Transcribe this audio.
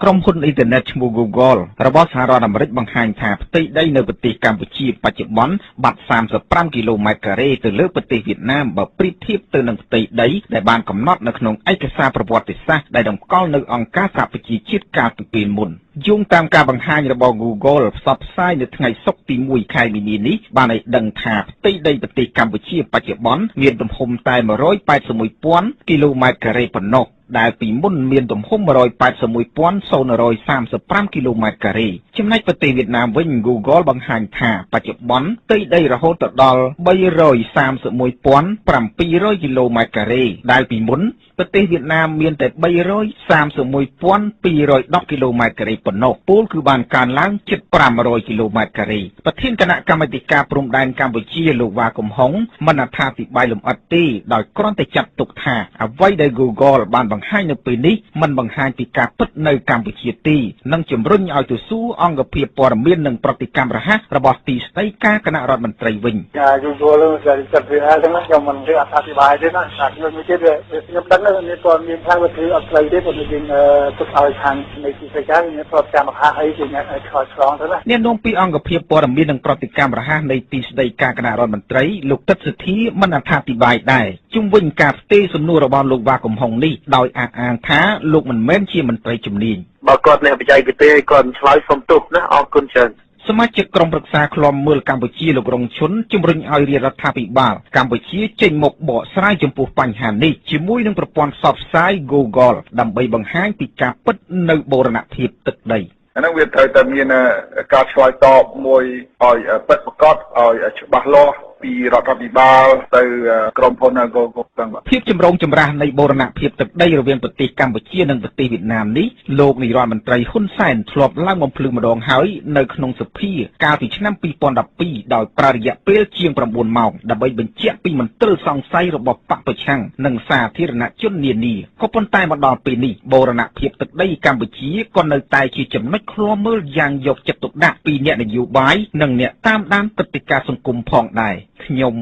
ក្រុមហ៊ុនអ៊ីនធឺណិតឈ្មោះ Google របស់សហរដ្ឋអាមេរិកបង្ហាញថាផ្ទៃដីនៅប្រទេសកម្ពុជាបច្ចុប្បន្នបាត់35គីឡូម៉ែត្រការ៉េទៅលើប្រទេសវៀតណាមបើប្រៀបធៀបទៅនឹងផ្ទៃដីដែលបានកំណត់នៅក្នុងឯកសារប្រវត្តិសាស្ត្រដែលតម្កល់នៅអង្គការសហប្រជាជាតិកាលពីពេលមុនយោងតាមការបង្ហាញរបស់ Google ផ្សព្វផ្សាយនៅថ្ងៃសុក្រទី1ខែមីនានេះបានឲ្យដឹងថាផ្ទៃដីប្រទេសកម្ពុជាបច្ចុប្បន្នមានទំហំតែ181,000គីឡូម៉ែត្រការ៉េប៉ុណ្ណោះដែលពីមុនមានទំហំ181,035គីឡូម៉ែត្រការ៉េចំណែកប្រទេសវៀតណាមវិញ Google បង្ហាញថាបច្ចុប្បន្នផ្ទៃដីរហូតដល់331,700គីឡូម៉ែត្រការ៉េដែលពីមុនប្រទេសវៀតណាមមានតែ331,210គីឡូម៉ែត្រការ៉េប៉ុណ្ណោះពលគឺបានកើនឡើងជិត500គីឡូម៉ែត្រការ៉េប្រធានគណៈកម្មាធិការព្រំដែនកម្ពុជាលោកវ៉ាកំហុងមិនអត្ថាធិប្បាយលម្អិតទេដោយគ្រាន់តែចាត់ទុកថាអ្វីដែល Google បានបង្ហាញនៅពេលនេះមិនបង្ហាញពីការពិតនៅកម្ពុជាទេនិងជំរុញឲ្យទៅសួរអង្គភាពព័ត៌មាននិងប្រតិកម្មរហ័សរបស់ទីស្តីការគណៈរដ្ឋមន្ត្រីវិញ Google ចិត្តវាហ្នឹងខ្ញុំមិនដឹងអត្ថាធិប្បាយទេណាខ្ញុំនិយាយខ្ញុំដឹងមានព័ត៌មានខ្លះវាគឺអត់ផ្លូវទេព្រោះយើងទុកឲ្យខាងនៃទីស្តីការមានប្រតិកម្មរហ័សអីជាអ្នកឆ្លងទៅណាអ្នកនាំពាក្យអង្គភាពព័ត៌មាននិងប្រតិកម្មរហ័សនៃទីស្តីការគណៈរដ្ឋមន្ត្រីលោកទឹកសុធាមិនអត្ថាធិប្បាយដែរជុំវិញការផ្ទេរសំណួររបស់លោកវ៉ាកំហុងនេះដោយអះអាងថាលោកមិនមែនជាមន្ត្រីជំនាញបើគាត់អ្នកបច្ចេកទេសគាត់ឆ្លើយសុំទោសណាអរគុណច្រើនសមាជិកក្រុមប្រឹក្សាឃ្លាំមើលកម្ពុជាលោករងឈុនជំរុញឲ្យរាជរដ្ឋាភិបាលកម្ពុជាចេញមុខបកស្រាយចំពោះបញ្ហានេះជាមួយនឹងប្រព័ន្ធផ្សព្វផ្សាយ Google ដើម្បីបង្ហាញពីការពិតនៅបូរណភាពទឹកដីអាហ្នឹងវាត្រូវតែមានការឆ្លើយតបមួយឲ្យពិតប្រាកដឲ្យច្បាស់លាស់ពីរដ្ឋាភិបាលទៅក្រុមហ៊ុន Google ទាំងភាពចម្រូងចម្រាសនៃបូរណភាពទឹកដីរវាងប្រទេសកម្ពុជានិងប្រទេសវៀតណាមនេះលោកនាយរដ្ឋមន្ត្រីហ៊ុនសែនធ្លាប់ឡើងបំភ្លឺម្ដងហើយនៅក្នុងសភាកាលពីឆ្នាំ2012ដោយប្រើរយៈពេលជាង9ម៉ោងដើម្បីបញ្ជាក់ពីមន្ទិលសង្ស័យរបស់បកប្រឆាំងនិងសាធារណជននានាក៏ប៉ុន្តែមកដល់ពេលនេះបូរណភាពទឹកដីកម្ពុជាក៏នៅតែជាចំណុចឃ្លាំមើលយ៉ាងយកចិត្តទុកដាក់ពីអ្នកនយោបាយនិងអ្នកតាមដានព្រឹត្តិការណ៍សង្គមផងដែរខ្ញុំ